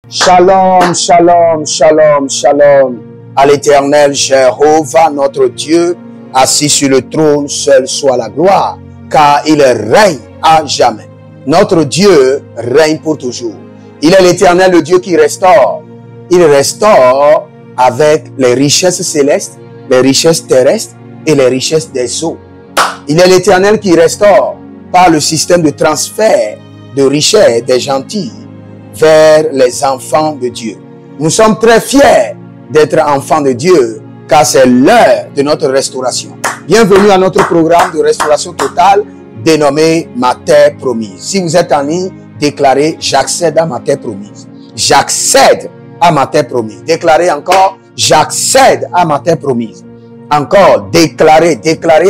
Shalom, shalom, shalom, shalom. À l'Éternel, Jéhovah, notre Dieu, assis sur le trône, seul soit la gloire, car il règne à jamais. Notre Dieu règne pour toujours. Il est l'Éternel, le Dieu qui restaure. Il restaure avec les richesses célestes, les richesses terrestres et les richesses des eaux. Il est l'Éternel qui restaure par le système de transfert de richesses des gentils vers les enfants de Dieu. Nous sommes très fiers d'être enfants de Dieu, car c'est l'heure de notre restauration. Bienvenue à notre programme de restauration totale dénommé Ma Terre Promise. Si vous êtes en ligne, déclarez « J'accède à ma terre promise ». J'accède à ma terre promise. Déclarez encore « J'accède à ma terre promise ». Encore, déclarez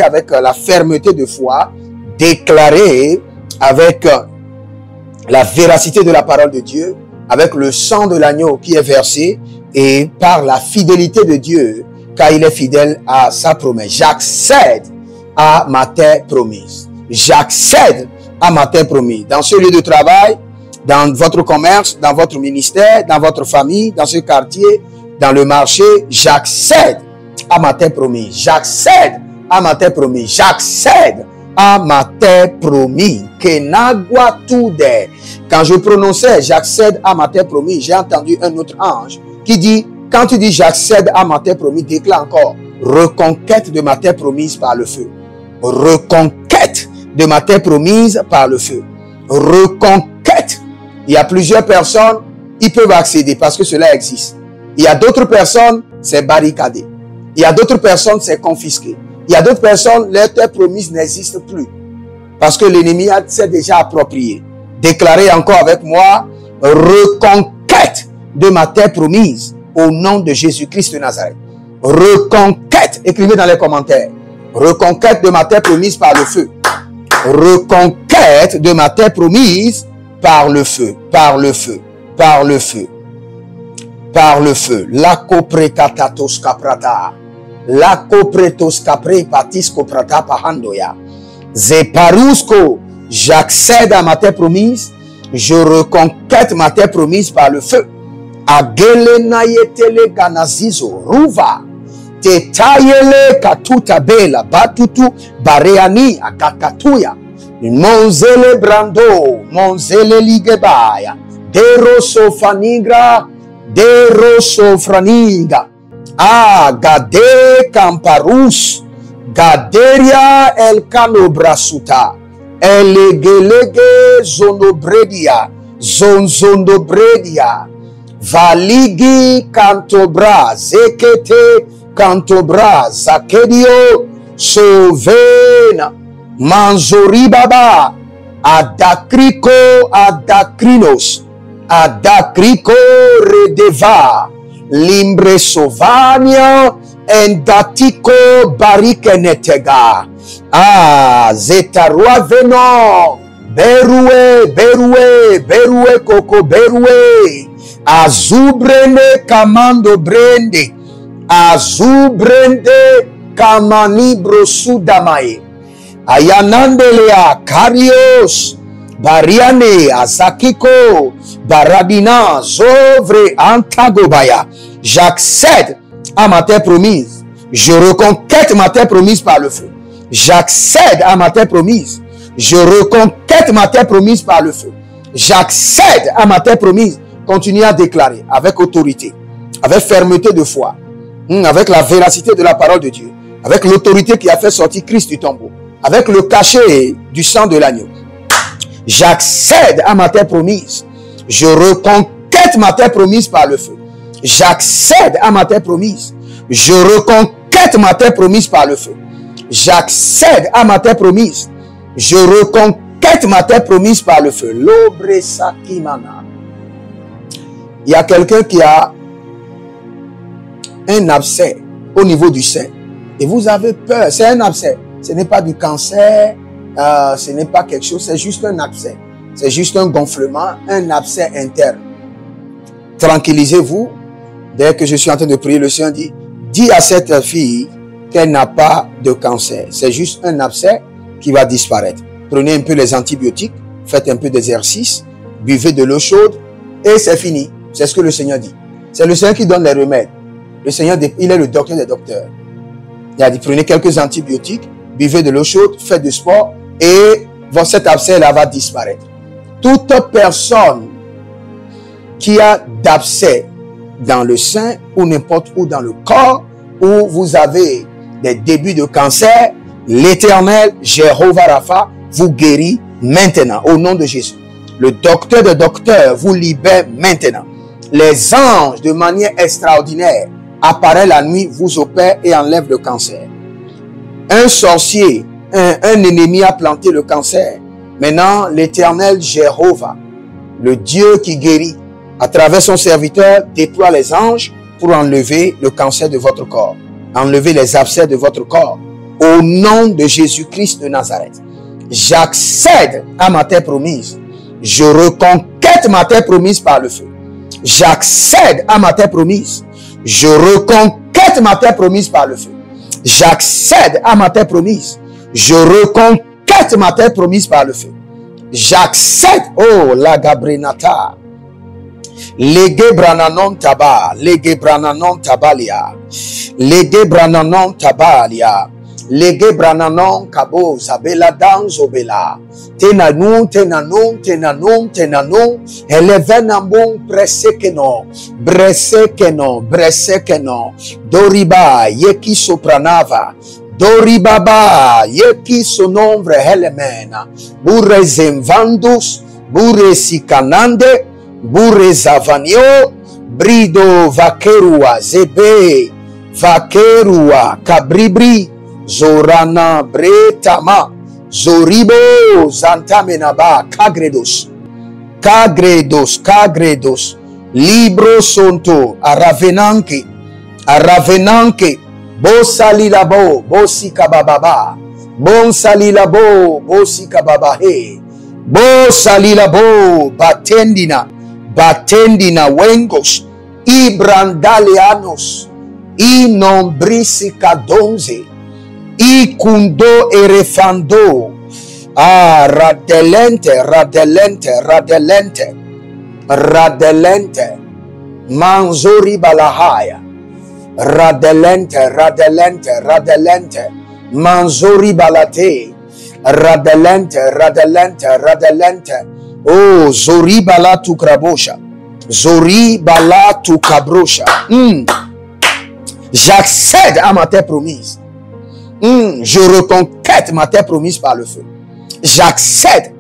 avec la fermeté de foi, déclarez avec la véracité de la parole de Dieu, avec le sang de l'agneau qui est versé et par la fidélité de Dieu, car il est fidèle à sa promesse. J'accède à ma terre promise. J'accède à ma terre promise. Dans ce lieu de travail, dans votre commerce, dans votre ministère, dans votre famille, dans ce quartier, dans le marché, j'accède à ma terre promise. J'accède à ma terre promise. J'accède à ma terre promise. Quand je prononçais j'accède à ma terre promise, j'ai entendu un autre ange qui dit, quand tu dis j'accède à ma terre promise, déclare encore reconquête de ma terre promise par le feu. Reconquête de ma terre promise par le feu. Reconquête. Il y a plusieurs personnes, ils peuvent accéder parce que cela existe. Il y a d'autres personnes, c'est barricadé. Il y a d'autres personnes, c'est confisqué. Il y a d'autres personnes, leur terre promise n'existe plus. Parce que l'ennemi s'est déjà approprié. Déclarez encore avec moi, reconquête de ma terre promise au nom de Jésus-Christ de Nazareth. Reconquête, écrivez dans les commentaires. Reconquête de ma terre promise par le feu. Reconquête de ma terre promise par le feu, par le feu, par le feu, par le feu. La coprecatatos caprata. La copretos capre patis coprata pahandoya. Zeparusko, j'accède à ma terre promise, je reconquête ma terre promise par le feu. Agele nayetele ganazizo, ruva, tetayele katuta bela, batutu, bareani, akakatuya, monzele brando, monzele ligebaya, derosofanigra, derosofraniga, gade camparus, gaderia el canobrasuta, elegelege zonobredia, zonzondobredia, valigi cantobra, zekete cantobra, zakedio, sovena, manzoribaba, adacrico, adacrinos, adacrico redeva, limbre sovania, endatico barikenetega. Zetarua venon. Berue, berue, berue coco berue. Azubrende kamando brende. Azubrende kamanibro sudamae. Ayanandelea karios. Bariane azakiko. Barabina zovre antagobaya. J'accède à ma terre promise. Je reconquête ma terre promise par le feu. J'accède à ma terre promise. Je reconquête ma terre promise par le feu. J'accède à ma terre promise. Continuez à déclarer avec autorité, avec fermeté de foi, avec la véracité de la parole de Dieu, avec l'autorité qui a fait sortir Christ du tombeau, avec le cachet du sang de l'agneau. J'accède à ma terre promise. Je reconquête ma terre promise par le feu. J'accède à ma terre promise. Je reconquête ma terre promise par le feu. J'accède à ma terre promise. Je reconquête ma terre promise par le feu. L'obresakimana. Il y a quelqu'un qui a un abcès au niveau du sein. Et vous avez peur. C'est un abcès. Ce n'est pas du cancer. Ce n'est pas quelque chose. C'est juste un abcès. C'est juste un gonflement. Un abcès interne. Tranquillisez-vous. Dès que je suis en train de prier, le Seigneur dit, dis à cette fille qu'elle n'a pas de cancer. C'est juste un abcès qui va disparaître. Prenez un peu les antibiotiques, faites un peu d'exercice, buvez de l'eau chaude et c'est fini. C'est ce que le Seigneur dit. C'est le Seigneur qui donne les remèdes. Le Seigneur, il est le docteur des docteurs. Il a dit, prenez quelques antibiotiques, buvez de l'eau chaude, faites du sport et cet abcès-là va disparaître. Toute personne qui a d'abcès dans le sein ou n'importe où dans le corps, où vous avez des débuts de cancer, l'Éternel, Jéhovah Rapha, vous guérit maintenant au nom de Jésus. Le docteur des docteurs vous libère maintenant. Les anges, de manière extraordinaire, apparaissent la nuit, vous opèrent et enlèvent le cancer. Un sorcier, un ennemi a planté le cancer. Maintenant, l'Éternel Jéhovah, le Dieu qui guérit, à travers son serviteur, déploie les anges pour enlever le cancer de votre corps, enlever les abcès de votre corps. Au nom de Jésus-Christ de Nazareth, j'accède à ma terre promise. Je reconquête ma terre promise par le feu. J'accède à ma terre promise. Je reconquête ma terre promise par le feu. J'accède à ma terre promise. Je reconquête ma terre promise par le feu. J'accède, oh la Gabrinata. Lege brananon taba, lege brananon tabalia, lege brananon tabalia, lege brananon kabo zabela danzo bela, tenanou, tenanou, tenanou, tenanou, elevenambon bresekeno, bresekeno, bresekeno, doriba yeki sopranava, doribaba yeki sonombre helemena, burre zemvandus, burre sikanande, Bourre Zavanio, Brido Vakerua, Zebe, Vakerua, Kabribri, Zorana, Bretama, Zoribo, Zantamenaba, Kagredos, Kagredos, Kagredos, Libro Sonto, Aravenanke, Aravenanke, Bosalilabo, Bosikabababa, Bonsalilabo, Bosikababahe, Bosalilabo, Batendina, Batendina wengos, Ibrandalianos, Inombricicadonze, Icundo erefando, Radelente, Radelente, Radelente, Radelente, Manzori balahaya, Radelente, Radelente, Radelente, Manzori balate, Radelente, Radelente, Radelente, oh, Zori bala tu krabosha. Zori bala tu kabrosha. J'accède à ma terre promise. Je reconquête ma terre promise par le feu. J'accède.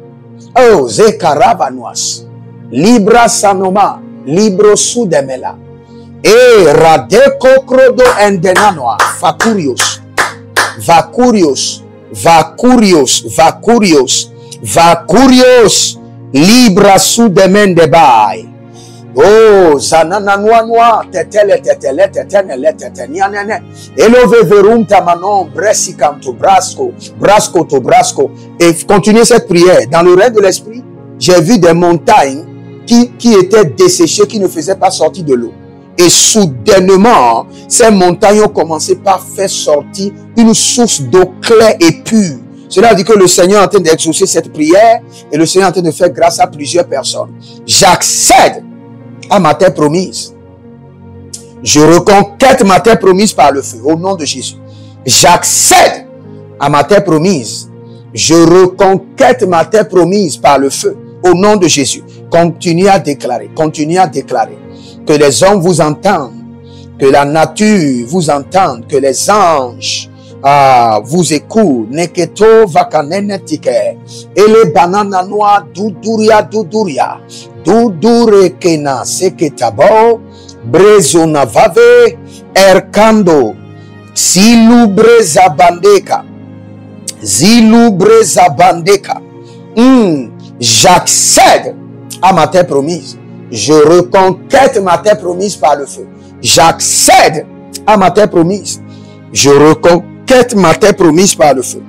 Oh, Zekaravanoas. Libra sanoma. Libro sudemela. Et radeko krodo endenanoa. Vakurios. Vakurios. Vakurios. Vakurios. Vakurios. Libra sudemende bai. Oh, zanana noa noa, tetele tetele tetenele tetenianene. Elove verum tamanon, bresicanto brasco, brasco to brasco. Et continuez cette prière. Dans le règne de l'esprit, j'ai vu des montagnes qui étaient desséchées, qui ne faisaient pas sortir de l'eau. Et soudainement, ces montagnes ont commencé par faire sortir une source d'eau claire et pure. Cela dit que le Seigneur est en train d'exaucer cette prière et le Seigneur est en train de faire grâce à plusieurs personnes. J'accède à ma terre promise. Je reconquête ma terre promise par le feu, au nom de Jésus. J'accède à ma terre promise. Je reconquête ma terre promise par le feu, au nom de Jésus. Continuez à déclarer, continuez à déclarer. Que les hommes vous entendent, que la nature vous entende, que les anges vous écoute. Neketo vakanene tike. Ele banana noa duduria duduria. Dudure kena seketabo. Brezona vave. Erkando. Zilubre zabandeka. Zilubre zabandeka. J'accède à ma terre promise. Je reconquête ma terre promise par le feu. J'accède à ma terre promise. Je reconquête ma terre promise par le feu.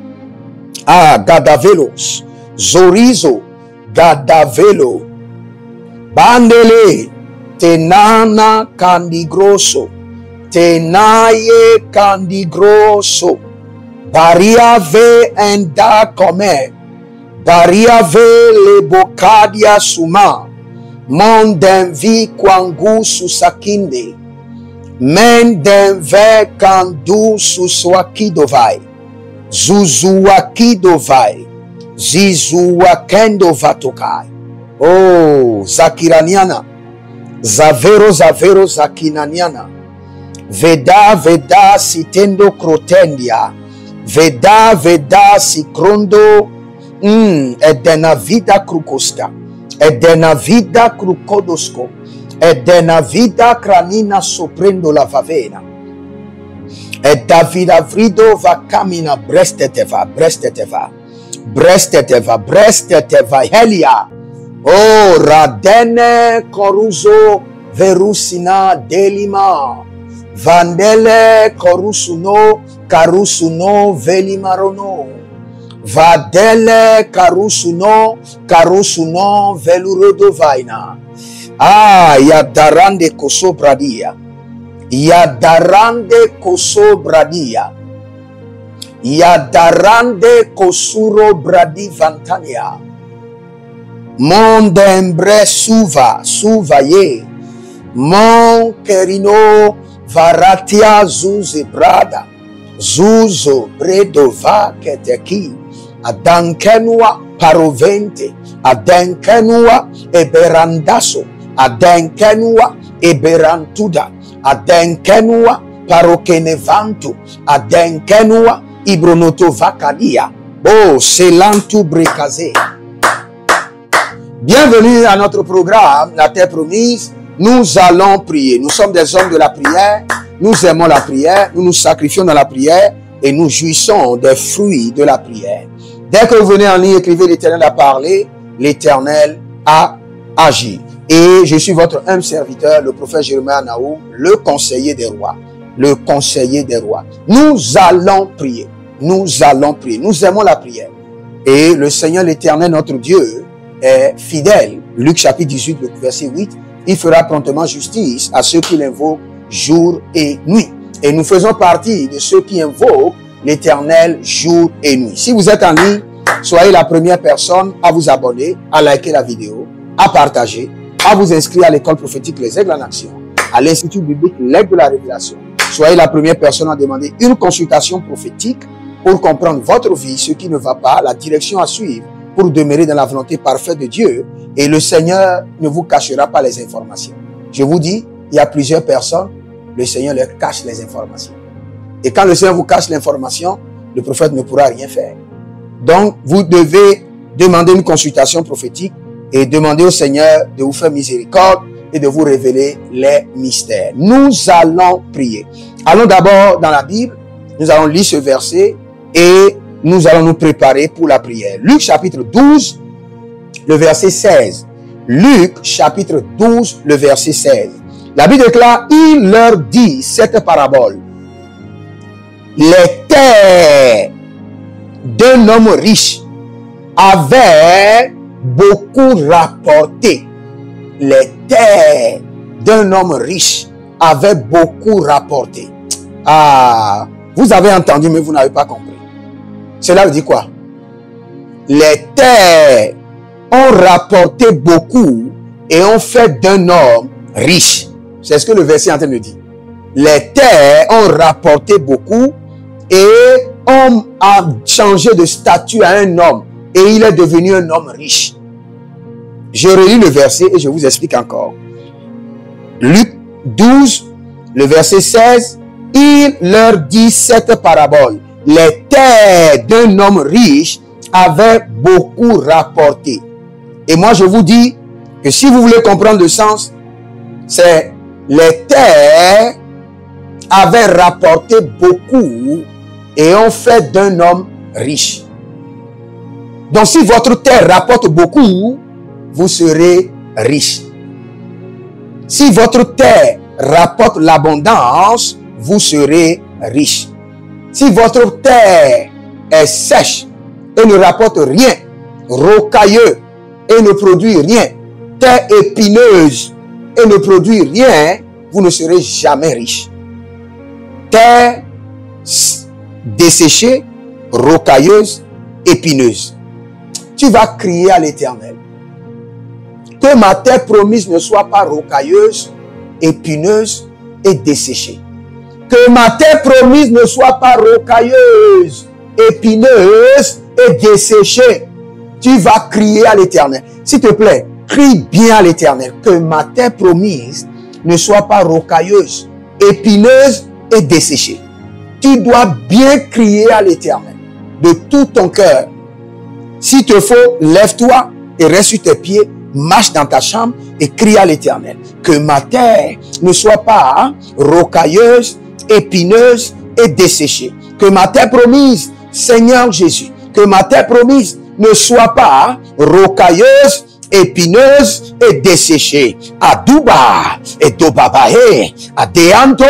Gadavelos, Zorizo, Gadavelo, Bandele, Tenana Candigroso, Tenaye Candigroso, Baria ve enda come, Baria ve le bocadia suma, Mondenvi kwangu susakinde. Mendenve kandu suswakidovai. Zuzuwakidovai. Zizuwakendo vatokai. Oh, Zakiraniana. Zavero zavero zakinaniana. Veda veda sitendo crotendia. Veda veda sikrondo. Edena vida krukoska. Edena vida krukodosko. Edena vida cranina soprendo la favena. Et David avrido va camina bresteteva, bresteteva. Bresteteva, bresteteva, helia. Oh, radene coruso verusina delima. Vandele corusuno, carusuno velimarono. Vadele carusuno, carusuno velurodovaina. Ah, yadarande koso bradia. Yadarande koso bradia. Yadarande kosuro bradi vantania. Mondembre suva, suvaye. Mon kerino varatia zuze brada. Zuzo bredova keteki. Adankenua parovente. Adenkenua eberandaso. Adenkenua eberantuda. Adenkenua parokenevantu. Adenkenua ibronoto vakalia. Oh, selantu brekaze. Bienvenue à notre programme, la terre promise. Nous allons prier. Nous sommes des hommes de la prière. Nous aimons la prière. Nous nous sacrifions dans la prière. Et nous jouissons des fruits de la prière. Dès que vous venez en ligne, écrivez l'Éternel a parlé. L'Éternel a agi. Et je suis votre humble serviteur, le prophète Jérémie Naou, le conseiller des rois. Le conseiller des rois. Nous allons prier. Nous allons prier. Nous aimons la prière. Et le Seigneur l'Éternel, notre Dieu, est fidèle. Luc chapitre 18, le verset 8. Il fera promptement justice à ceux qui l'invoquent jour et nuit. Et nous faisons partie de ceux qui invoquent l'Éternel jour et nuit. Si vous êtes en ligne, soyez la première personne à vous abonner, à liker la vidéo, à partager, à vous inscrire à l'école prophétique Les Aigles en Action, à l'Institut biblique L'Aigle de la Révélation. Soyez la première personne à demander une consultation prophétique pour comprendre votre vie, ce qui ne va pas, la direction à suivre pour demeurer dans la volonté parfaite de Dieu. Et le Seigneur ne vous cachera pas les informations. Je vous dis, il y a plusieurs personnes, le Seigneur leur cache les informations. Et quand le Seigneur vous cache l'information, le prophète ne pourra rien faire. Donc, vous devez demander une consultation prophétique et demander au Seigneur de vous faire miséricorde et de vous révéler les mystères. Nous allons prier. Allons d'abord dans la Bible. Nous allons lire ce verset et nous allons nous préparer pour la prière. Luc chapitre 12, le verset 16. Luc chapitre 12, le verset 16. La Bible déclare, il leur dit cette parabole. Les terres d'un homme riche avaient beaucoup rapporté. Les terres d'un homme riche avaient beaucoup rapporté. Ah, vous avez entendu, mais vous n'avez pas compris. Cela veut dire quoi? Les terres ont rapporté beaucoup et ont fait d'un homme riche. C'est ce que le verset est en train de dire. Les terres ont rapporté beaucoup et ont changé de statut à un homme. Et il est devenu un homme riche. Je relis le verset et je vous explique encore. Luc 12, le verset 16. Il leur dit cette parabole. Les terres d'un homme riche avaient beaucoup rapporté. Et moi je vous dis que si vous voulez comprendre le sens, c'est les terres avaient rapporté beaucoup et ont fait d'un homme riche. Donc si votre terre rapporte beaucoup, vous serez riche. Si votre terre rapporte l'abondance, vous serez riche. Si votre terre est sèche et ne rapporte rien, rocailleux et ne produit rien, terre épineuse et ne produit rien, vous ne serez jamais riche. Terre desséchée, rocailleuse, épineuse. Tu vas crier à l'Éternel. Que ma terre promise ne soit pas rocailleuse, épineuse et desséchée. Que ma terre promise ne soit pas rocailleuse, épineuse et desséchée. Tu vas crier à l'Éternel. S'il te plaît, crie bien à l'Éternel. Que ma terre promise ne soit pas rocailleuse, épineuse et desséchée. Tu dois bien crier à l'Éternel de tout ton cœur. S'il te faut, lève-toi et reste sur tes pieds, marche dans ta chambre et crie à l'Éternel. Que ma terre ne soit pas rocailleuse, épineuse et desséchée. Que ma terre promise, Seigneur Jésus, que ma terre promise ne soit pas rocailleuse, épineuse et desséchée. Aduba et dobabae, adeanto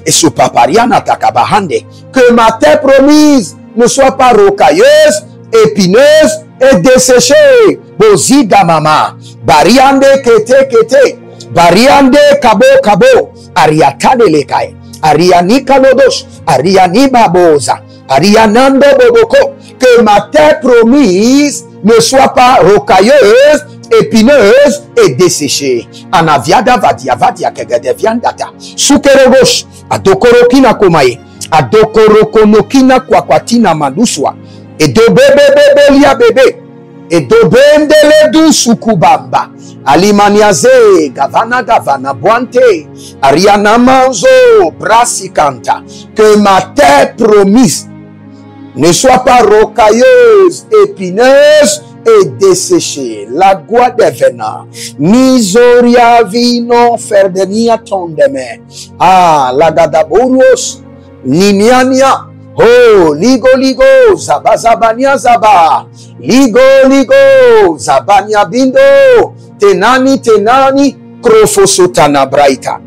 et supapariana takabahande. Que ma terre promise ne soit pas rocailleuse, épineuse et desséchée. Boziga mama, bariande kete, bariande kabo, ariatane lekai, arianika lodosh, ariani baboza, arianando boboko. Que ma terre promise ne soit pas rocailleuse, épineuse et desséchée. Anaviada vadia kegedeviandata. Sukerogosh, adokorokina komae, adokorokonokina kwakwatina maduswa, edobebebebe bebe, edobendele du sukubamba, alimaniaze, gavana boante, ariana manzo, brasikanta. Que ma terre promise ne soit pas rocailleuse, épineuse et desséchée. La gua de vena. Misoria vino ferdenia tondeme. Ah, la gadaburos. Niniania. Oh, ligo, zabazabania zaba. Ligo, zabania bindo. Tenani, krofosotana braita.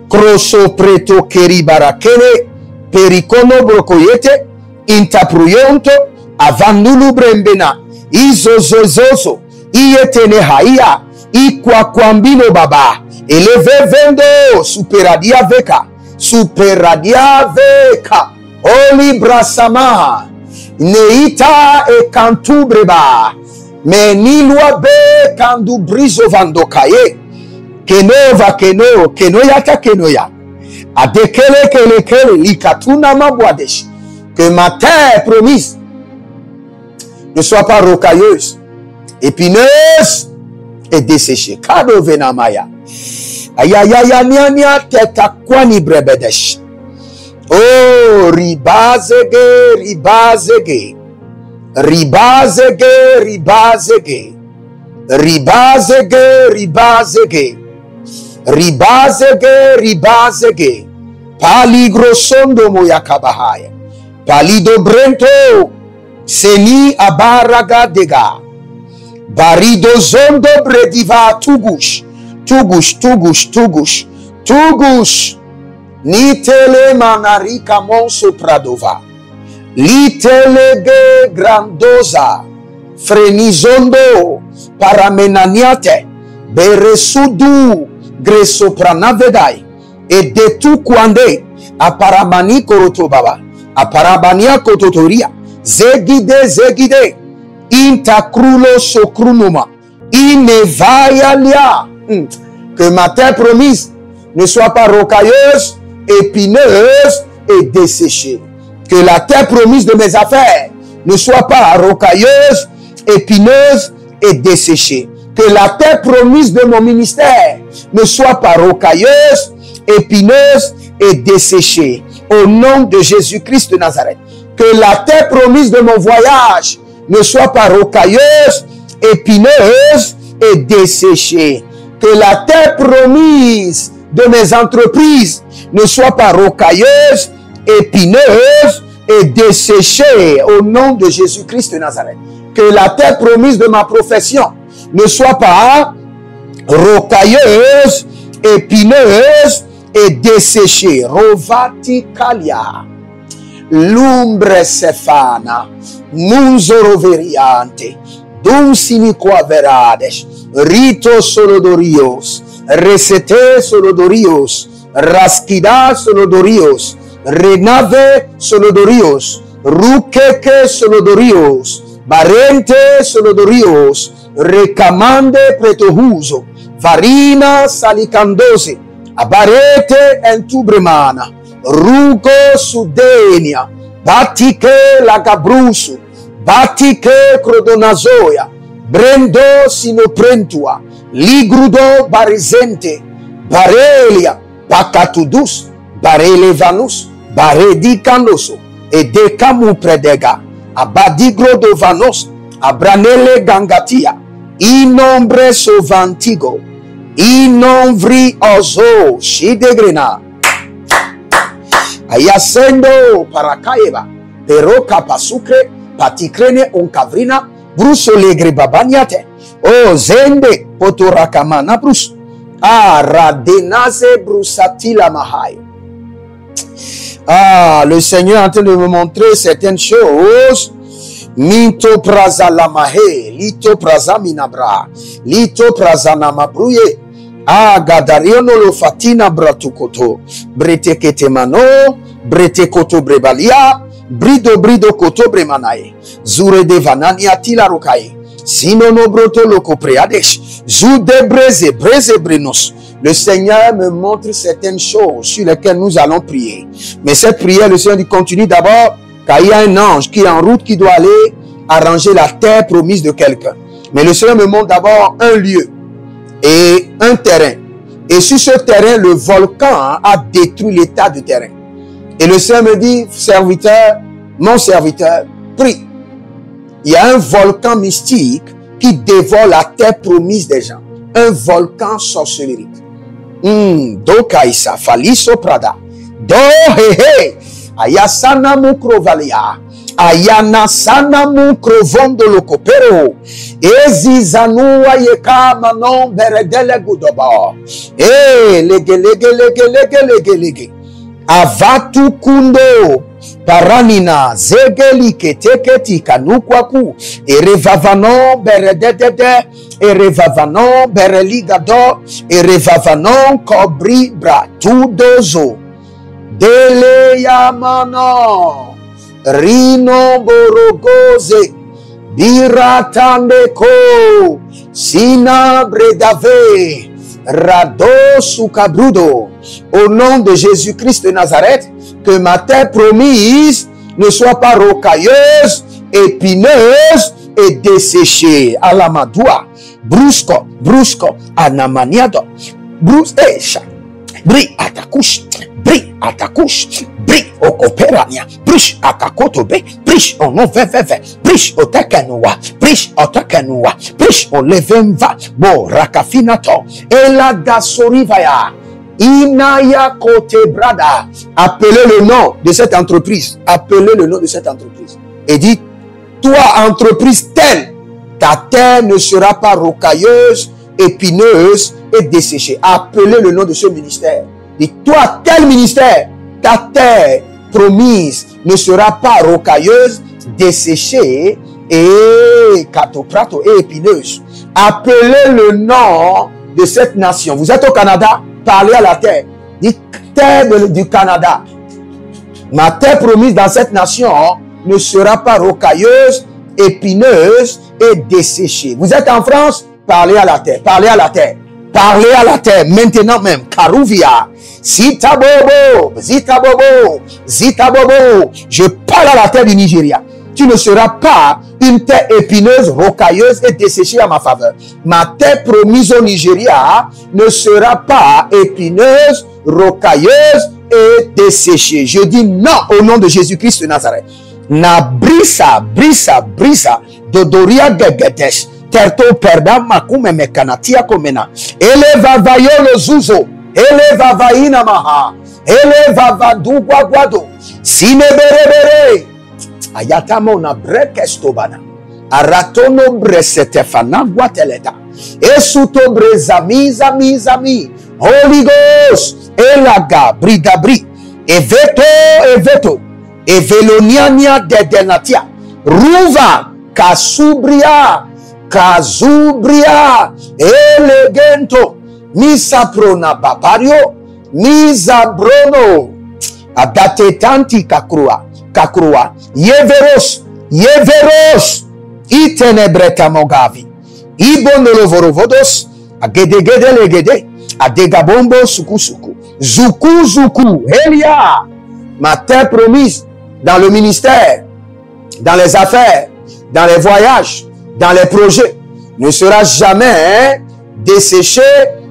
Kroso preto keribarakene. Pericono brocoyete. Intapruyonto avandulu brembena izozozozo iyetene haia ikwakwambino baba eleve vendo superadia veka oli brasama neita e kantubreba menilwa be kandu brizo vandokaye kenoya adekele likatuna mabwadesh. Que ma terre promise ne soit pas rocailleuse, épineuse et desséchée. Kado venamaya. Ayayaya nyanya teta kwani brebedesh. Oh, ribazege. Paligrosondo moyakabahaya. Palido brento, seni abaraga dega. Barido zondo brediva tugush. Nitele manarika monso pradova. Litelege grandoza. Frenizondo paramenaniate. Beresudu gresopranavedai. Et de tout kwande aparamani korotobaba. Aparabania kototoria. Zegide. Intakrulo sokrunuma. Inevayalia. Que ma terre promise ne soit pas rocailleuse, épineuse et desséchée. Que la terre promise de mes affaires ne soit pas rocailleuse, épineuse et desséchée. Que la terre promise de mon ministère ne soit pas rocailleuse, épineuse et desséchée. Au nom de Jésus-Christ de Nazareth. Que la terre promise de mon voyage ne soit pas rocailleuse, épineuse et desséchée. Que la terre promise de mes entreprises ne soit pas rocailleuse, épineuse et desséchée. Au nom de Jésus-Christ de Nazareth. Que la terre promise de ma profession ne soit pas rocailleuse, épineuse et desséché. Rovati kalia. Lumbre sefana. Munzoroveriante. Dum siniqua verades. Rito solodorios. Resete solodorios. Raskida solodorios. Renave solodorios. Rukeke solodorios. Barente solodorios. recamande pretohuzo, varina salicandose, abarete entubremana, rugo sudenia, batike lagabrusu, batike crodonazoia, brendo sinoprentua, ligrudo barizente, barelia, pacatudus, barelevanus, baredicanoso, et decamu predega, abadigrodovanos, abranele gangatia, inombre sovantigo, inomvri ozo, shidegrena, ayasendo parakaeva, pero capasucre, paticrene oncavrina, bruso legre babaniate, o zende potorakamana brus, ah radenaze brusatila mahai. Ah, le Seigneur est en train de me montrer certaines choses. Minto praza lamahe, lito praza minabra, lito praza namabruye. Ah, gadariono lo fatina bratukoto, brete ketemano, brete koto brebalia, brido koto bremanae, zure de vanania tila rokaye, sinono broto loko preadesh, zude breze brenos. Le Seigneur me montre certaines choses sur lesquelles nous allons prier. Mais cette prière, le Seigneur dit continue d'abord, car il y a un ange qui est en route, qui doit aller arranger la terre promise de quelqu'un. Mais le Seigneur me montre d'abord un lieu et un terrain. Et sur ce terrain, le volcan a détruit l'état du terrain. Et le Seigneur me dit, serviteur, mon serviteur, prie. Il y a un volcan mystique qui dévore la terre promise des gens. Un volcan sorcellerie. Do kaisa faliso prada. Do he. Ayasana mukrovalia. Ayana sana mukrovondo lokopero. Ezizanua yeka manon beredele gudoba. Lege. Avatu kundo. Paranina zegeli keteketi kanukwaku. Erevavano beredede. Erevavano bereligado. Erevavano kobri bratudozo. Dele yamano. Rino borogoze. Biratandeko. Sina bredave. Rado sukabrudo. Au nom de Jésus-Christ de Nazareth, que ma terre promise ne soit pas rocailleuse, épineuse et desséchée. Alamadoua, brusco, anamaniado, brusesha, bri atakush, bri okoperania, brish akakotobe, brish onoveveve, brish otekenua, brish olevemva, bo rakafinato, elagasorivaya. Inaya Kote Brada. Appelez le nom de cette entreprise. Appelez le nom de cette entreprise. Et dites, toi, entreprise telle, ta terre ne sera pas rocailleuse, épineuse et desséchée. Appelez le nom de ce ministère. Dites, toi, tel ministère, ta terre promise ne sera pas rocailleuse, desséchée et catoprato et épineuse. Appelez le nom de cette nation. Vous êtes au Canada? Parlez à la terre. Dites, terre du Canada. Ma terre promise dans cette nation ne sera pas rocailleuse, épineuse et desséchée. Vous êtes en France? Parlez à la terre. Parlez à la terre. Parlez à la terre. Maintenant même. Karuvia. Zitabobo. Je parle à la terre du Nigeria. Tu ne seras pas une terre épineuse, rocailleuse et desséchée à ma faveur. Ma terre promise au Nigeria ne sera pas épineuse, rocailleuse et desséchée. Je dis non au nom de Jésus-Christ de Nazareth. Na brisa, dodoria gegetesh, terto perda makume mekanatia komena. Eleva vayolo zuzo, eleva vaina maha, eleva vadugwa guado, sineberebere. Ayatamo na brekestobana. Aratono bresetefana guateleta. Esuto brezami. Holy Ghost. Elaga bridabri. Eveto. Eveloniania dedenatia. Ruva. Kazubria. Elegento. Misaprona babario. Misabrono. Adate tanti kakrua. Yeveros, itenebreta mogavi, Ibondolo vorovodos, agedegede legede, adegabombo suku suku. Zuku zuku, Elia. Ma terre promise dans le ministère, dans les affaires, dans les voyages, dans les projets, ne sera jamais desséchée,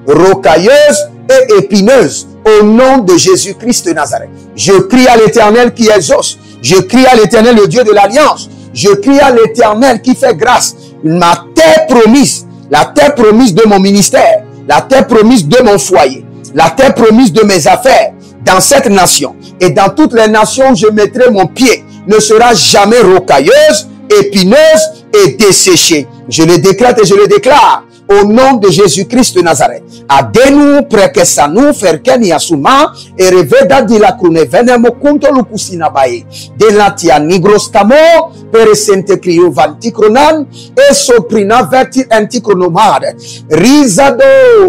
rocailleuse et épineuse au nom de Jésus-Christ de Nazareth. Je crie à l'Éternel qui exauce. Je crie à l'Éternel, le Dieu de l'Alliance. Je crie à l'Éternel qui fait grâce. Ma terre promise, la terre promise de mon ministère, la terre promise de mon foyer, la terre promise de mes affaires, dans cette nation et dans toutes les nations où je mettrai mon pied, ne sera jamais rocailleuse, épineuse et desséchée. Je le décrète et je le déclare au nom de Jésus-Christ de Nazareth. Adenu prekesanu ferkeni asuma et reveda di la crune venemo kunto lukusina bae. De latia nigrostamo per sente clio vanticronan e soprina verti anticronomade. Risado,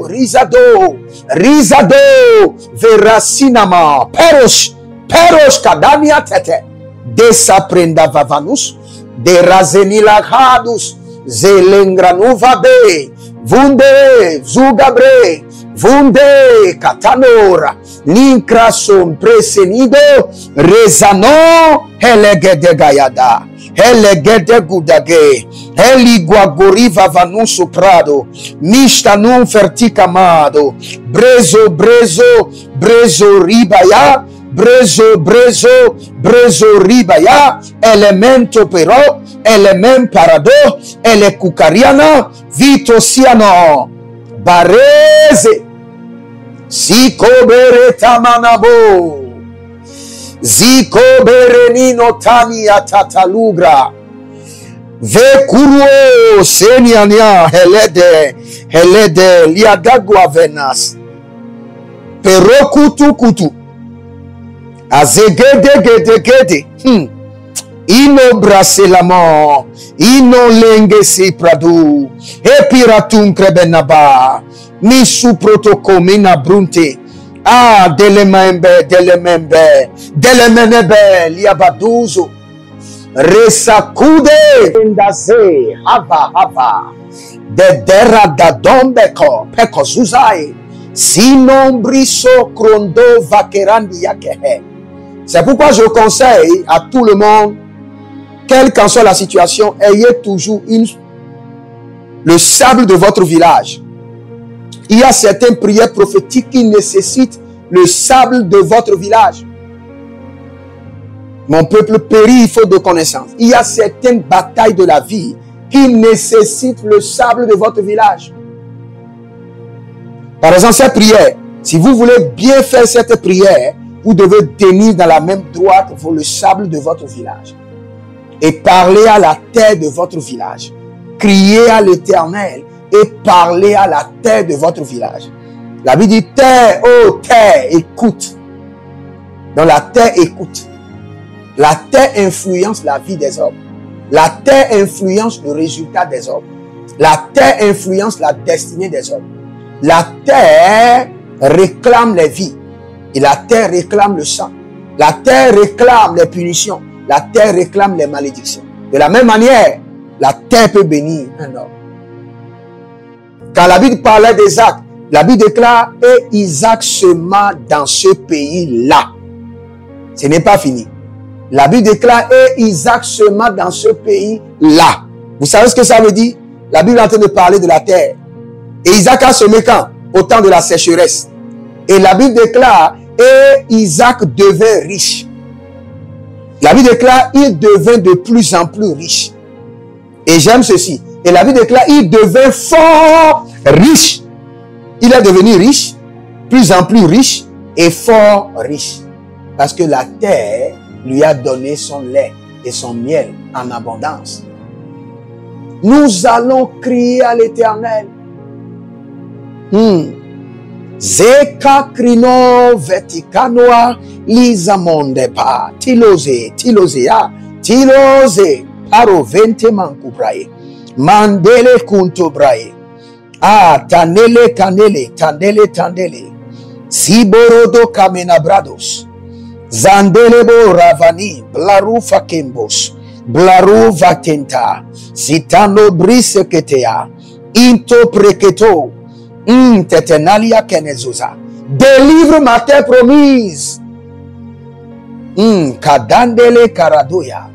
risado, risado, veracinama, peros kadania tete. Desaprenda vavanus, de razenila hadus, zelengranuvabe. Vunde, zugabre, vunde, katanora, linkra son presenido, rezano, helegede gayada, helegede gudage, heliguagoriva vanu soprado, mishtanum ferticamado, brezo, brezo, brezo ribaya, brezo, brezo, brezo ribaya, elemento però, element parado, ele cucariana, vito siano, bareze, ziko bere tamanabo, ziko bere nino tania tatalugra, ve kuruo seniania helede liadagua venas, pero kutu, azegede, ino braselamo, ino lenge si pradu, e piratum crebenaba, misu protocomina brunte, delemenebe, liabaduzo, resacude, endaze, hava, de derra da dombeko, pecozuzai, sinombriso crondo vakerandi yakehe. C'est pourquoi je conseille à tout le monde, quelle qu'en soit la situation, ayez toujours le sable de votre village. Il y a certaines prières prophétiques qui nécessitent le sable de votre village. Mon peuple périt faute de connaissance. Il y a certaines batailles de la vie qui nécessitent le sable de votre village. Par exemple, cette prière, si vous voulez bien faire cette prière, vous devez tenir dans la même droite le sable de votre village. Et parler à la terre de votre village. Crier à l'Éternel et parler à la terre de votre village. La Bible dit terre, oh terre, écoute. Donc la terre écoute. La terre influence la vie des hommes. La terre influence le résultat des hommes. La terre influence la destinée des hommes. La terre réclame les vies. Et la terre réclame le sang. La terre réclame les punitions. La terre réclame les malédictions. De la même manière, la terre peut bénir un homme. Quand la Bible parlait d'Isaac, la Bible déclare « Et Isaac sema dans ce pays-là ». Ce n'est pas fini. La Bible déclare « Et Isaac sema dans ce pays-là ». Vous savez ce que ça veut dire? La Bible est en train de parler de la terre. Et Isaac a semé quand? Au temps de la sécheresse. Et la Bible déclare « Et Isaac devint riche ». La Bible déclare « Il devint de plus en plus riche ». Et j'aime ceci. Et la Bible déclare « Il devint fort riche ». Il est devenu riche, plus en plus riche et fort riche. Parce que la terre lui a donné son lait et son miel en abondance. Nous allons crier à l'Éternel. Zeka krino verticanoa lisa mondepa tilose paro vente mankubrae mandele kunto brae tandele tandele siborodo kamenabrados zandelebo ravani blaru fakembos blaru vatenta sitano briseketea Into preketo. Tetenalia kenezosa. Délivre ma terre promise. Kadandele karadoya.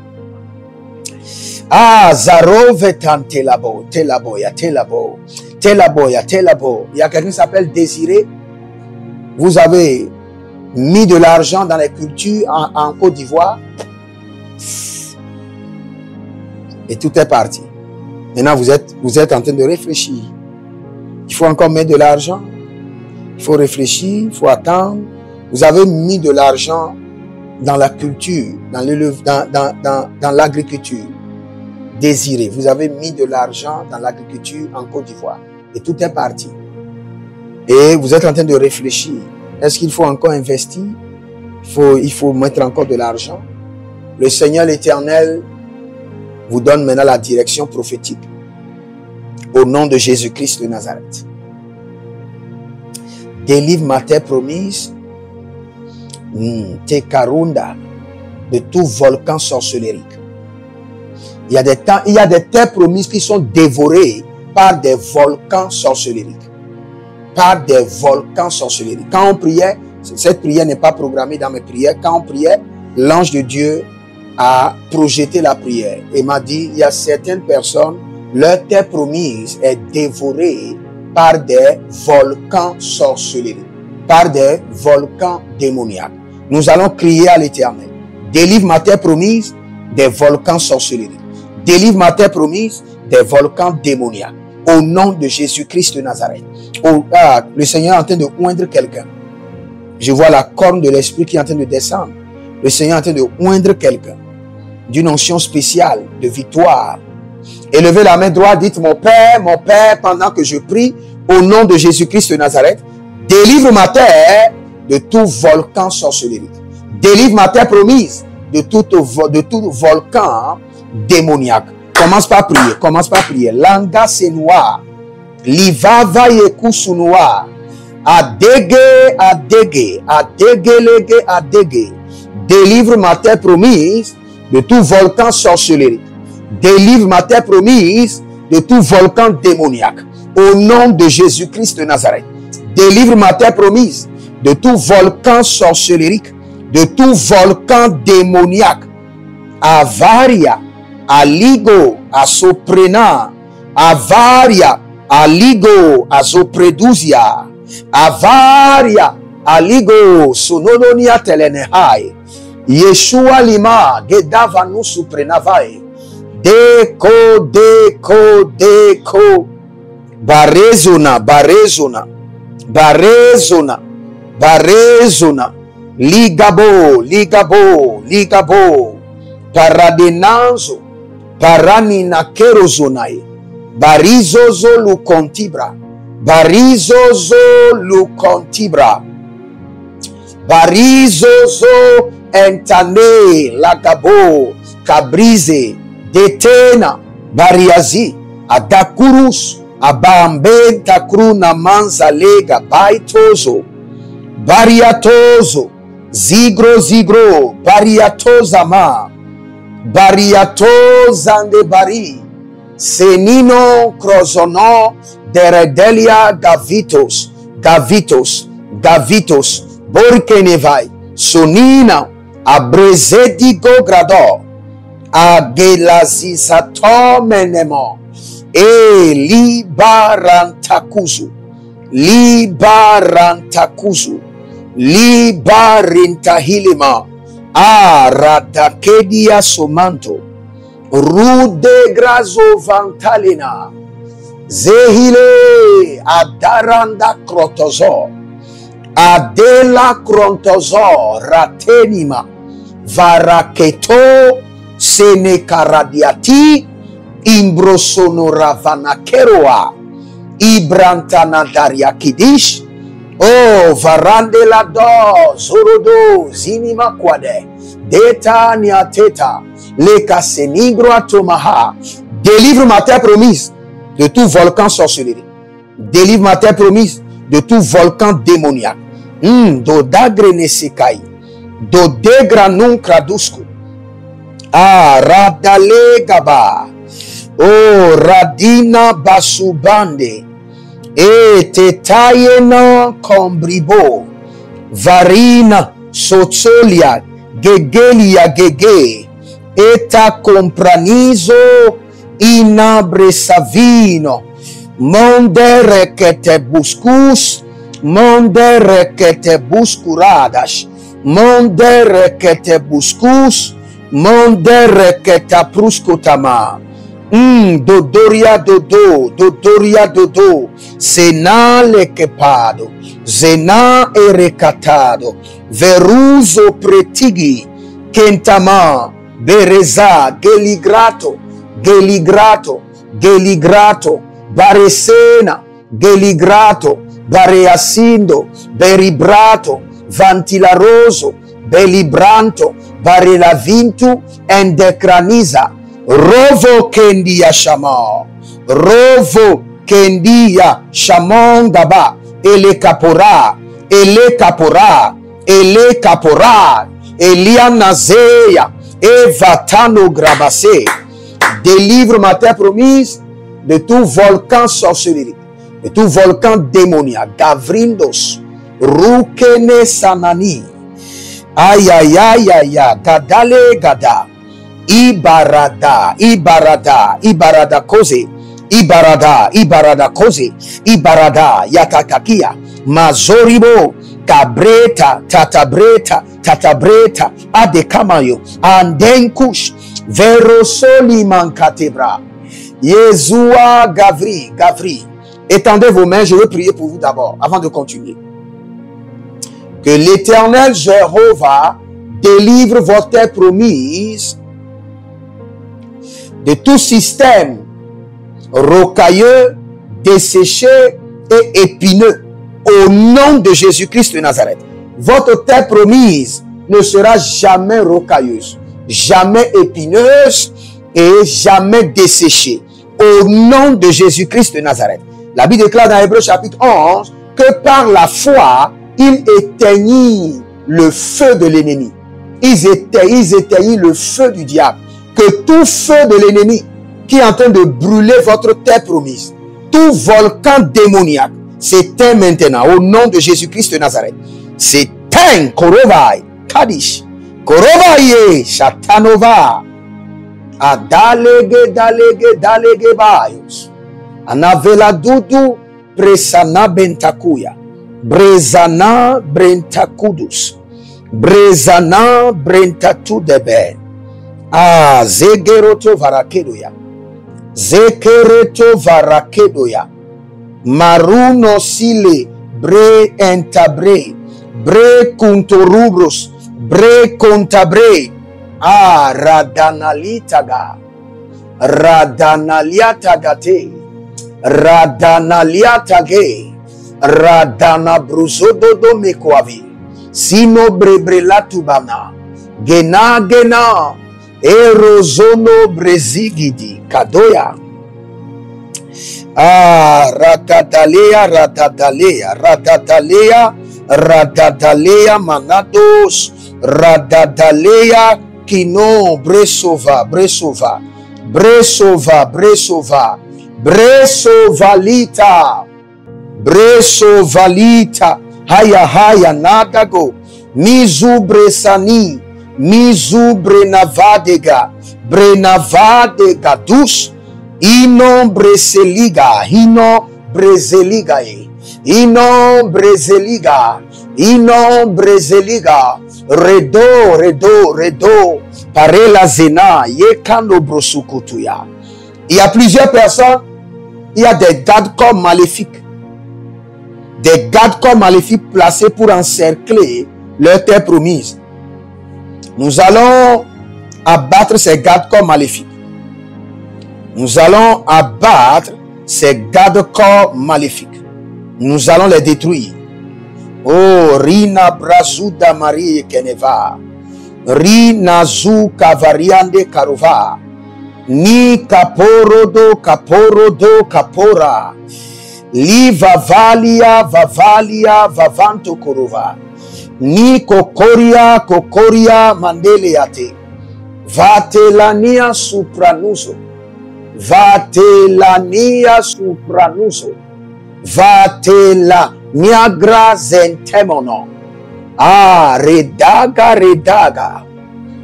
Ah, Zarove telabo, telaboya, telabo, telaboya, telabo. Il y a quelqu'un qui s'appelle Désiré. Vous avez mis de l'argent dans les cultures en Côte d'Ivoire. Et tout est parti. Maintenant, vous êtes en train de réfléchir. Il faut encore mettre de l'argent. Il faut réfléchir, il faut attendre. Vous avez mis de l'argent dans la culture, dans l'agriculture. Désiré. Vous avez mis de l'argent dans l'agriculture en Côte d'Ivoire. Et tout est parti. Et vous êtes en train de réfléchir. Est-ce qu'il faut encore investir? Il faut mettre encore de l'argent. Le Seigneur l'Éternel vous donne maintenant la direction prophétique. Au nom de Jésus-Christ de Nazareth. Délivre ma terre promise. Te karunda. De tout volcan sorcellérique. Il y a des terres promises qui sont dévorées par des volcans sorcellériques. Par des volcans sorcellériques. Quand on priait, cette prière n'est pas programmée dans mes prières. Quand on priait, l'ange de Dieu a projeté la prière et m'a dit, il y a certaines personnes, leur terre promise est dévorée par des volcans sorcellériques, par des volcans démoniaques. Nous allons crier à l'Éternel. Délivre ma terre promise des volcans sorcellériques. Délivre ma terre promise des volcans démoniaques. Au nom de Jésus-Christ de Nazareth. Le Seigneur est en train de oindre quelqu'un. Je vois la corne de l'Esprit qui est en train de descendre. Le Seigneur est en train de oindre quelqu'un. D'une onction spéciale, de victoire. Élevez la main droite, dites mon Père, pendant que je prie, au nom de Jésus-Christ de Nazareth, délivre ma terre de tout volcan sorcellérique. Délivre ma terre promise de tout volcan démoniaque. Commence par prier. Langa senua, livava yeku sunua, adege. Délivre ma terre promise de tout volcan sorcellérique. Délivre ma terre promise de tout volcan démoniaque. Au nom de Jésus-Christ de Nazareth. Délivre ma terre promise de tout volcan sorcellérique, de tout volcan démoniaque. Avaria, aligo, asoprena, avaria, aligo, asopreduzia, avaria, aligo, sonononia telenehai, Yeshua lima, gedavanu suprenavai, deko, barezona, ligabo, paradenanzo, paranina kerozonai, barizozo lucontibra, barizozo entane, lagabo, cabrize, detena, bariazi, adakurus, abambe takruna manza lega, baitozo, bariatozo, zigro, bariatozama, bariatozande bari, senino crozono, deredelia gavitos, borkenevai, sonina, abrezedigo grado, agelazisatomenemo, libarantahilima, radakedia somanto, rude grazo vantalina, zehile adaranda krotozo, adela krontozo ratenima, varaketo senekaradiati, imbrosonoravanakeroa, ibrantanadariakidish, varandela do, zorodo, zinima kwade, deta niateta, leka senigro atomaha. Délivre ma terre promise de tout volcan sorcellerie. Délivre ma terre promise de tout volcan démoniaque. Dodagre nesekai, dodegra nun kradusku, radale gaba, Oh, radina basubande. E tetayena combribo. Varina sozolia. Gegelia gege. Eta compranizo inabresavino. Monde que te buscus. Monde que te buscuradas. Monde que te buscus. Monde que te pruscutama. Dodoria dodo, dodoria dodo, sena lekepado, zena erecatado, veruso pretigi, kentama, bereza, geligrato, geligrato, geligrato, baresena, geligrato, bareasindo, beribrato, vantilaroso, belibranto, barelavintu, endecraniza, Rovo kendia shama. Rovo kendia shamon daba. Ele kapora. Ele kapora. Ele kapora. Elia nazeya. Evatano grabase. Délivre ma terre promise de tout volcan sorcellerie. De tout volcan démoniaque. Gavrindos. Rukene sanani. Aïe aïe aïe aïe. Gadale gada. Ibarada, Ibarada, Ibarada koze, Ibarada, Ibarada koze, Ibarada, Yatatakia, Mazoribo, Cabreta, Tatabreta, Tatabreta, Adekamayo, Andenkush, Verosoli mankatebra, Yezua Gavri, Gavri. Étendez vos mains, je veux prier pour vous d'abord, avant de continuer. Que l'Éternel Jéhovah délivre votre terre promise de tout système rocailleux, desséché et épineux au nom de Jésus-Christ de Nazareth. Votre terre promise ne sera jamais rocailleuse, jamais épineuse et jamais desséchée au nom de Jésus-Christ de Nazareth. La Bible déclare dans Hébreux chapitre 11 que par la foi, il éteignit le feu de l'ennemi. Ils éteignent le feu du diable. Que tout feu de l'ennemi qui est en train de brûler votre terre promise, tout volcan démoniaque, s'éteint maintenant au nom de Jésus-Christ de Nazareth. S'éteint, Korovai, Kadish, Korovaye, Shatanova, Adalege, Dalege, Dalege Bayos, Anavela Dudu, Presana Bentakuya, Brezana Brentakudus, Brezana Brentatu Debe. Ah, Zegeroto Varakedoya. Zekereto Varakedoya. Maruno Sile. Bre entabre. Bre kuntorubros. Bre kontabre. Ah, Radanalitaga. Radanaliatagate. Radanaliatage. Radanabruzododo mekwavi. Sino brebrelatubana. Gena gena. Erozono brezigidi kadoya. Ah, ratadalea, ratadalea, ratadalea, ratadalea manados, ratadalea kino bresova, bresova, bresova, bresova, bresovalita, bresovalita, haya haya nadago, mizu bresani. Mizu brenavadega, brenavadega dus, ino breseliga, ino brezeligae, ino brezeliga, ino brezeliga, redo, redo, redo, parela zena, yekano brosukutuya. Il y a plusieurs personnes, il y a des gardes-corps maléfiques. Des gardes-corps maléfiques placés pour encercler leur terre promise. Nous allons abattre ces gardes-corps maléfiques. Nous allons abattre ces gardes-corps maléfiques. Nous allons les détruire. Oh, Rina Brazuda Marie Keneva. Rina Zu Kavariande Karova. Ni Kaporodo Kaporodo Kapora. Li Vavalia Vavalia Vavanto Korova. Ni kokoria kokoria mandeleate vatelania supranuso Vatela nia supranuso. Vatela niagra zentemono. Ah, redaga, redaga.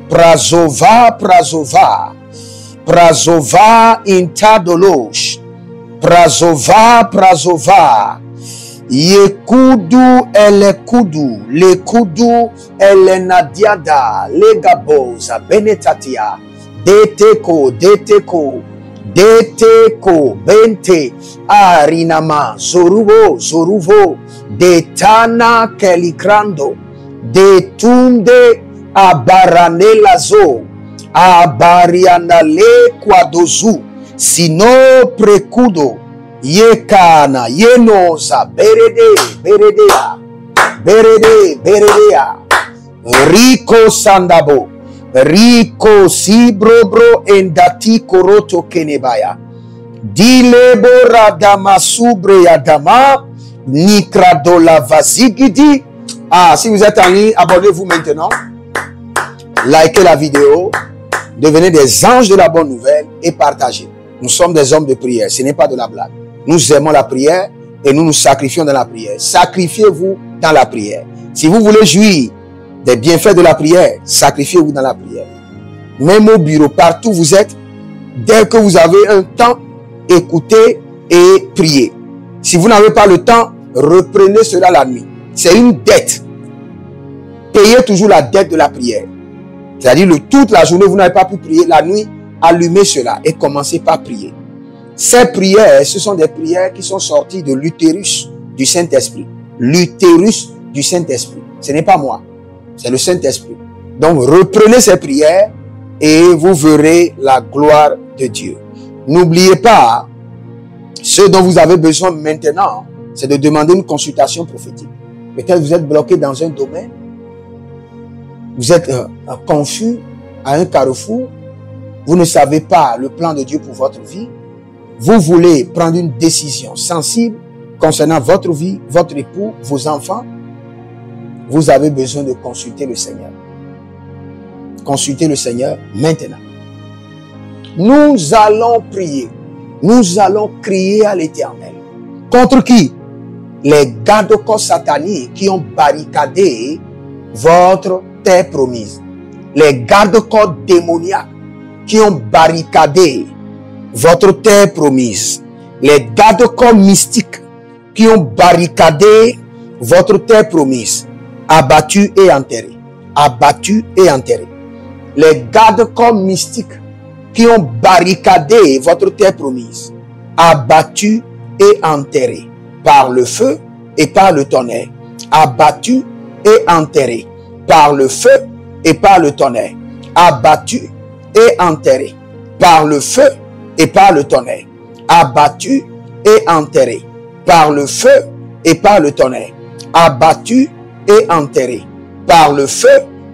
Prazova, prazova. Prazova intadolosh. Prazova, prazova. Yekudu elekudu. Lekudu elenadiada. Legaboza benetatia. Deteko, deteko. Deteko, bente. Arinama, zoruvo, zoruvo. Detana kelikrando. Detunde abaranelazo. Abarianale kwadozu. Sino prekudo. Yekana, yenoza, berede, beredea. Berede, beredea. Rico sandabo. Rico sibrobro endati koroto kenebaya. Dilebo radama subre yadama. Nikradola vazigidi. Ah, si vous êtes en ligne, abonnez-vous maintenant. Likez la vidéo. Devenez des anges de la bonne nouvelle et partagez. Nous sommes des hommes de prière. Ce n'est pas de la blague. Nous aimons la prière et nous nous sacrifions dans la prière. Sacrifiez-vous dans la prière. Si vous voulez jouir des bienfaits de la prière, sacrifiez-vous dans la prière. Même au bureau, partout où vous êtes, dès que vous avez un temps, écoutez et priez. Si vous n'avez pas le temps, reprenez cela la nuit. C'est une dette. Payez toujours la dette de la prière. C'est-à-dire toute la journée, vous n'avez pas pu prier. La nuit, allumez cela et commencez par prier. Ces prières, ce sont des prières qui sont sorties de l'utérus du Saint-Esprit. L'utérus du Saint-Esprit. Ce n'est pas moi. C'est le Saint-Esprit. Donc, reprenez ces prières et vous verrez la gloire de Dieu. N'oubliez pas, ce dont vous avez besoin maintenant, c'est de demander une consultation prophétique. Peut-être vous êtes bloqué dans un domaine. Vous êtes confus à un carrefour. Vous ne savez pas le plan de Dieu pour votre vie. Vous voulez prendre une décision sensible concernant votre vie, votre époux, vos enfants. Vous avez besoin de consulter le Seigneur. Consultez le Seigneur maintenant. Nous allons prier. Nous allons crier à l'Éternel. Contre qui? Les garde-corps sataniques qui ont barricadé votre terre promise. Les garde-corps démoniaques qui ont barricadé votre terre promise. Les garde-corps mystiques qui ont barricadé votre terre promise. Abattus et enterrés. Abattus et enterrés. Les garde-corps mystiques qui ont barricadé votre terre promise. Abattus et enterrés. Par le feu et par le tonnerre. Abattus et enterrés. Par le feu et par le tonnerre. Abattus et enterrés. Par le feu et par le tonnerre. Abattus et enterrés. Par le feu et par le tonnerre. Abattus et enterrés. Par le feu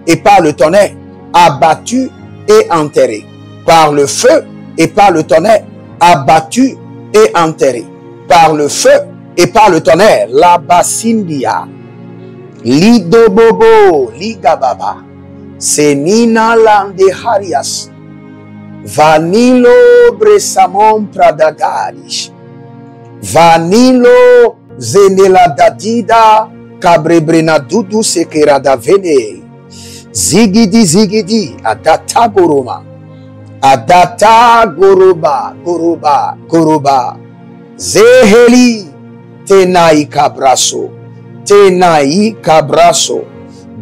et par le tonnerre. Abattus et enterrés. Par le feu et par le tonnerre. Abattus et enterrés. Par le feu et par le tonnerre. La basindia. Lidobobo, ligababa. Senina lande harias. Vanilo bresamon pradagadish. Vanilo zenela dadida. Kabrebrena dudu sekerada vene. Zigidi zigidi. Adata goroma. Adata goroba. Goroba. Goroba. Zeheli. Tenai kabraso. Tenai kabraso.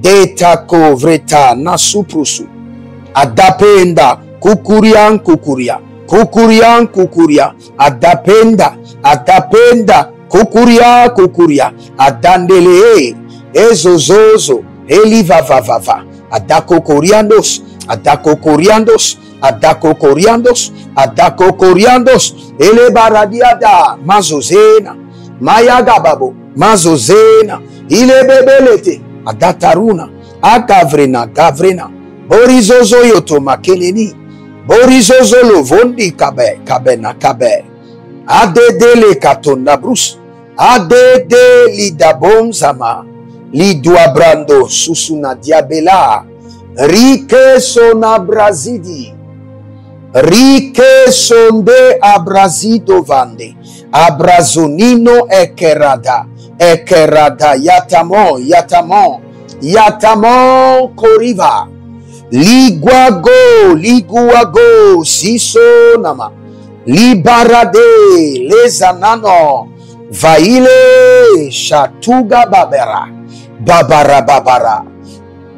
Detako vreta nasuprusu. Adapenda. Kukurian kukuria. Kukurian kukuria. Adapenda. Adapenda. Kukuria kukuria. Adandele. Ezozozo. Elivavavava. Adako coriandos. Adako coriandos. Adako coriandos. Adako coriandos. Elebaradiada. Mazozena. Mayagababo. Mazozena. Ilebebelete. Adataruna. Agavrena. Gavrena. Borizozo yoto makeleni. Borizozo lovondi kabe. Kabena kabe. Adedele katonda brus. Adede lidabom zama. Liduabrando susuna diabela. Rike sona brazidi. Rike sonde abrazido vande. Abrazonino ekerada. Ekerada yatamo, yatamo. Yatamo koriva. Liguago, liguago, siso nama. Libarade, les anano. Vaile, chatuga babera. Babara, babara.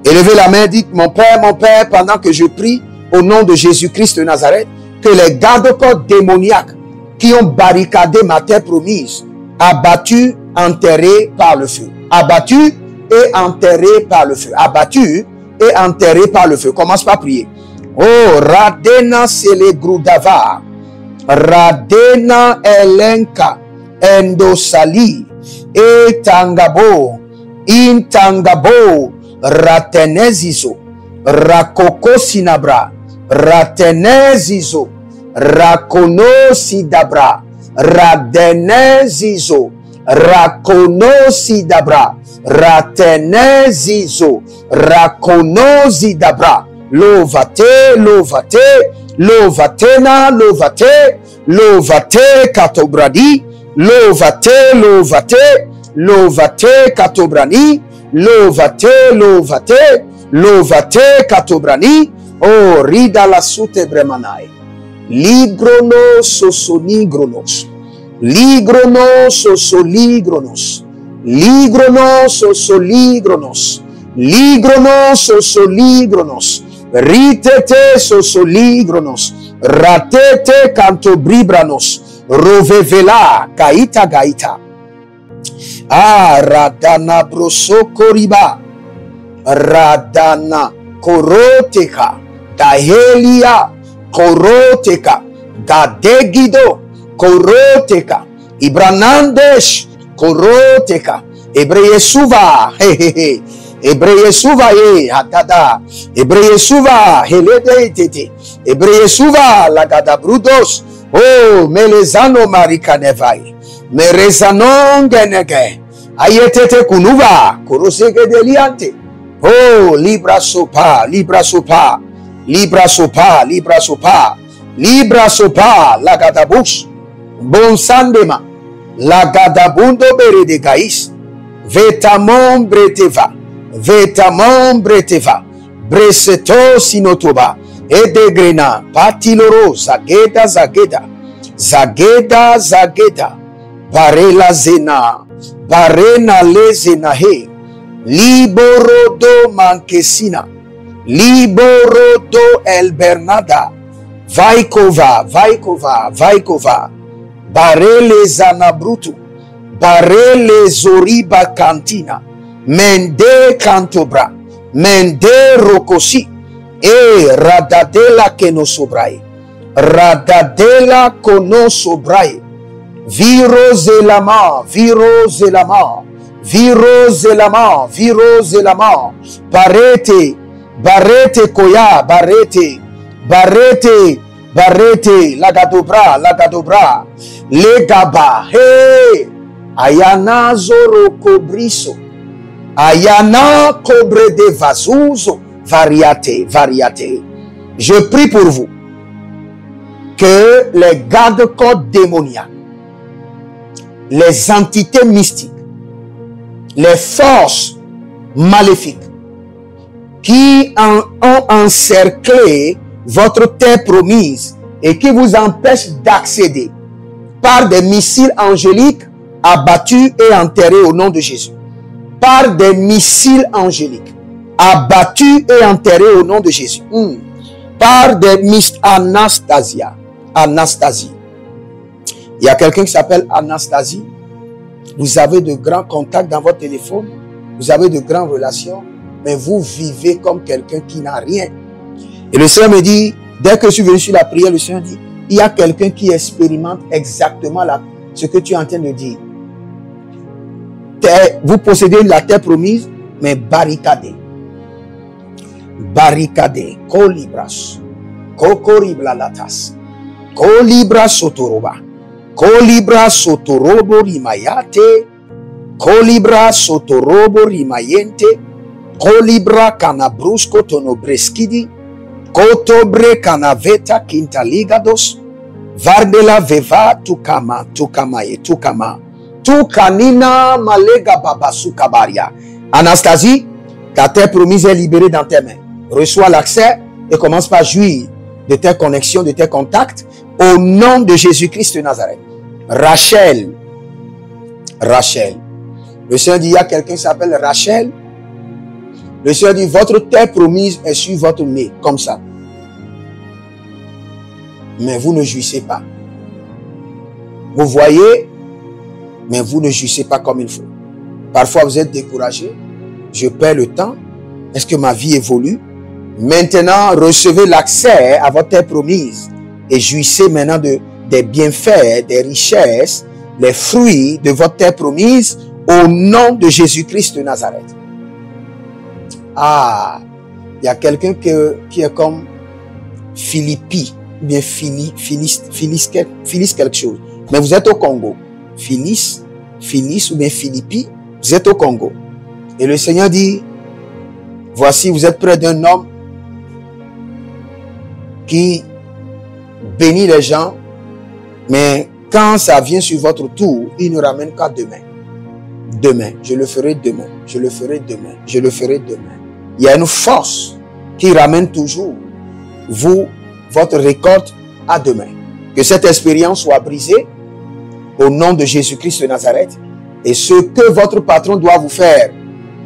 Élevez la main, dites, mon Père, pendant que je prie, au nom de Jésus-Christ de Nazareth, que les garde-corps démoniaques qui ont barricadé ma terre promise, abattus, enterrés par le feu. Abattus et enterrés par le feu. Abattus et enterrés par le feu. Commence par prier. Oh, Radena Selegrudava, Radena Elenka, Endosali, Etangabo, Intangabo, Ratenezizo, Rakoko Sinabra, Ratenezizo, Rakono Sidabra, Radenezizo, Rakono Sidabra, Ratenezizo, Rakono Sidabra, Lovate, Lovate, Lovatena, Lovate, Lovate Katobradi, Lovate, Lovate, Lovate Katobrani, Lovate, Lovate, Lovate Katobrani, oh Rida la sute bremanai. Ligronos sosonigronos. Ligronos sosoligronos. Ligronos sosoligronos. Ligronos sosoligronos. Ritete sosoligronos. Ratete cantobribranos. Rovevela gaita gaita. Ah, Radana brosokoriba. Radana koroteka. Dahelia koroteka. Dadegido koroteka. Ibranandesh koroteka. Ebreyesuva. Hehehe. Ebreyesuva ye hatada. Ebreyesuva helede tete. Ebreyesuva lagada brudos. Oh, melezano marikanevai. Merezanon genege. Ayetete kunuva. Korosege deliante. Oh, libra sopa, libra sopa. Libra sopa, libra sopa. Libra sopa, lagadabush. Bon sandema. Lagadabundo berede gais. Vetamon breteva. Vetamon breteva. Breseto sinotoba. Edegrena. Patiloro. Zageda, zageda. Zageda, zageda. Barela zena. Barena lezena he. Liborodo mankesina. Liborodo el Bernada. Vaikova, Vaikova, Vaikova. Barele zanabrutu. Barele zoriba cantina. Mende cantobra. Mende rokosi. E radadela kenosobrai. Radadela konosobrai. Viro zelama, viro zelama. Viro zelama, viro zelama. Barete, barete koya, barete. Barete, barete, lagadobra, lagadobra. Legaba, hey. Ayana zoro cobriso. Ayana cobre de vasuzo. Variate, variate. Je prie pour vous que les garde-corps démoniaques, les entités mystiques, les forces maléfiques qui ont encerclé votre terre promise et qui vous empêchent d'accéder par des missiles angéliques abattus et enterrés au nom de Jésus. Par des missiles angéliques abattus et enterrés au nom de Jésus. Par des missiles Anastasia. Anastasie. Il y a quelqu'un qui s'appelle Anastasie. Vous avez de grands contacts dans votre téléphone. Vous avez de grandes relations. Mais vous vivez comme quelqu'un qui n'a rien. Et le Seigneur me dit, dès que je suis venu sur la prière, le Seigneur dit, il y a quelqu'un qui expérimente exactement ce que tu es en train de dire. Vous possédez la terre promise, mais barricadée. Barricadée. Colibras. Cocoriblatas. Colibras sotoroba. Colibras sotorobo rimayate. Colibras sotorobo rimayente. Colibra canabrusco tonobreskidi. Kotobre kanaveta kintaligados. Vardela veva tukama, tukamaye, tukama. Tukanina malega babasu kabaria. Anastasie, ta terre promise est libérée dans tes mains. Reçois l'accès et commence par jouir de tes connexions, de tes contacts, au nom de Jésus-Christ de Nazareth. Rachel. Rachel. Le Seigneur dit, il y a quelqu'un qui s'appelle Rachel. Le Seigneur dit, votre terre promise est sur votre nez, comme ça. Mais vous ne jouissez pas. Vous voyez, mais vous ne jouissez pas comme il faut. Parfois, vous êtes découragé. Je perds le temps. Est-ce que ma vie évolue? Maintenant, recevez l'accès à votre terre promise et jouissez maintenant des bienfaits, des richesses, les fruits de votre terre promise au nom de Jésus-Christ de Nazareth. Ah, il y a quelqu'un qui est comme Philippi, ou bien Philis quelque chose. Mais vous êtes au Congo. Philis ou bien Philippi, vous êtes au Congo. Et le Seigneur dit, voici, vous êtes près d'un homme qui bénit les gens, mais quand ça vient sur votre tour, il ne ramène qu'à demain. Demain, je le ferai demain, je le ferai demain, je le ferai demain. Il y a une force qui ramène toujours votre récolte à demain. Que cette expérience soit brisée au nom de Jésus-Christ de Nazareth. Et ce que votre patron doit vous faire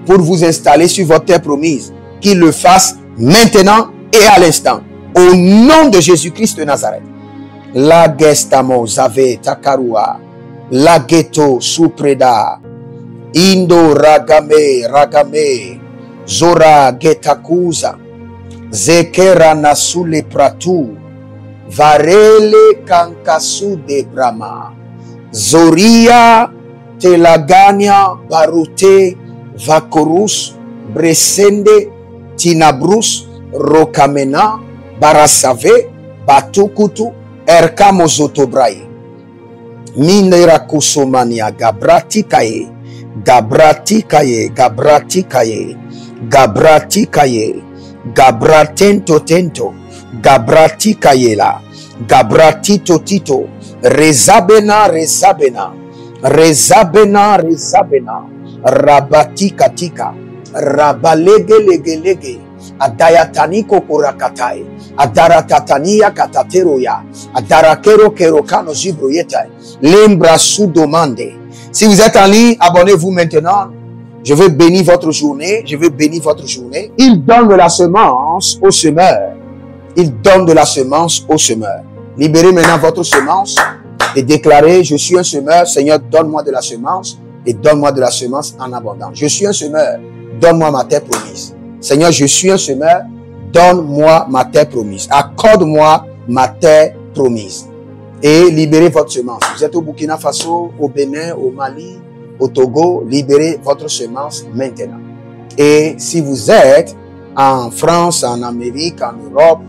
pour vous installer sur votre terre promise, qu'il le fasse maintenant et à l'instant. Au nom de Jésus-Christ de Nazareth. La gestamo zave takarua. La ghetto supreda. Indo ragame. Zora getakuza. Zekera nasule pratu. Varele kankasu de brama. Zoria telagania barute. Vakorus. Bresende. Tinabrus. Rokamena. Barasave, Batukutu, Erkamozotobrae. Minera kusomania, Gabratikaye, Gabratento tento, Gabratikaye Gabratito tito, Rezabena, Rabatikatika, Rabalege, Adayataniko kurakatai, Adaratatania katateroya, Adarakero kerokano zibroyeta, Lembra sudomande. Si vous êtes en ligne, abonnez-vous maintenant. Je veux bénir votre journée. Je veux bénir votre journée. Il donne de la semence au semeur. Il donne de la semence au semeur. Libérez maintenant votre semence et déclarez, je suis un semeur. Seigneur, donne-moi de la semence et donne-moi de la semence en abondance. Je suis un semeur. Donne-moi ma terre promise. Seigneur, je suis un semeur, donne-moi ma terre promise. Accorde-moi ma terre promise. Et libérez votre semence. Vous êtes au Burkina Faso, au Bénin, au Mali, au Togo, libérez votre semence maintenant. Et si vous êtes en France, en Amérique, en Europe,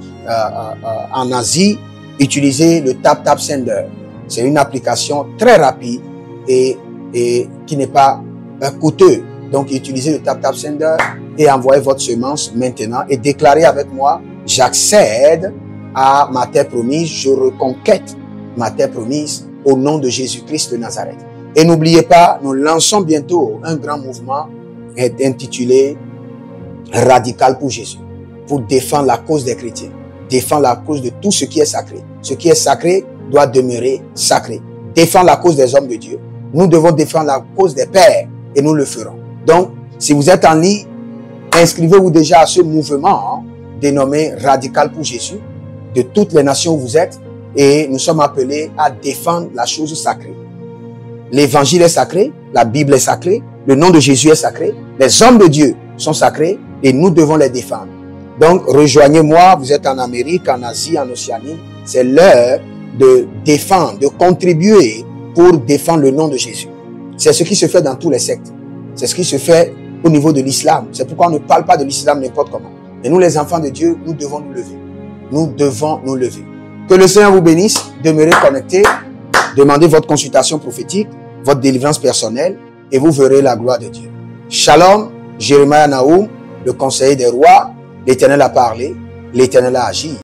en Asie, utilisez le TapTap Sender. C'est une application très rapide et qui n'est pas coûteux. Donc, utilisez le TapTap Sender et envoyez votre semence maintenant et déclarez avec moi, j'accède à ma terre promise, je reconquête ma terre promise au nom de Jésus-Christ de Nazareth. Et n'oubliez pas, nous lançons bientôt un grand mouvement intitulé Radical pour Jésus, pour défendre la cause des chrétiens, défendre la cause de tout ce qui est sacré. Ce qui est sacré doit demeurer sacré. Défendre la cause des hommes de Dieu. Nous devons défendre la cause des pères et nous le ferons. Donc, si vous êtes en ligne, inscrivez-vous déjà à ce mouvement dénommé Radical pour Jésus, de toutes les nations où vous êtes, et nous sommes appelés à défendre la chose sacrée. L'évangile est sacré, la Bible est sacrée, le nom de Jésus est sacré, les hommes de Dieu sont sacrés et nous devons les défendre. Donc, rejoignez-moi, vous êtes en Amérique, en Asie, en Océanie, c'est l'heure de défendre, de contribuer pour défendre le nom de Jésus. C'est ce qui se fait dans tous les sectes. C'est ce qui se fait au niveau de l'islam. C'est pourquoi on ne parle pas de l'islam n'importe comment. Mais nous, les enfants de Dieu, nous devons nous lever. Nous devons nous lever. Que le Seigneur vous bénisse. Demeurez connectés. Demandez votre consultation prophétique, votre délivrance personnelle, et vous verrez la gloire de Dieu. Shalom, Jérémie Naoum, le conseiller des rois. L'Éternel a parlé. l'Éternel a agi.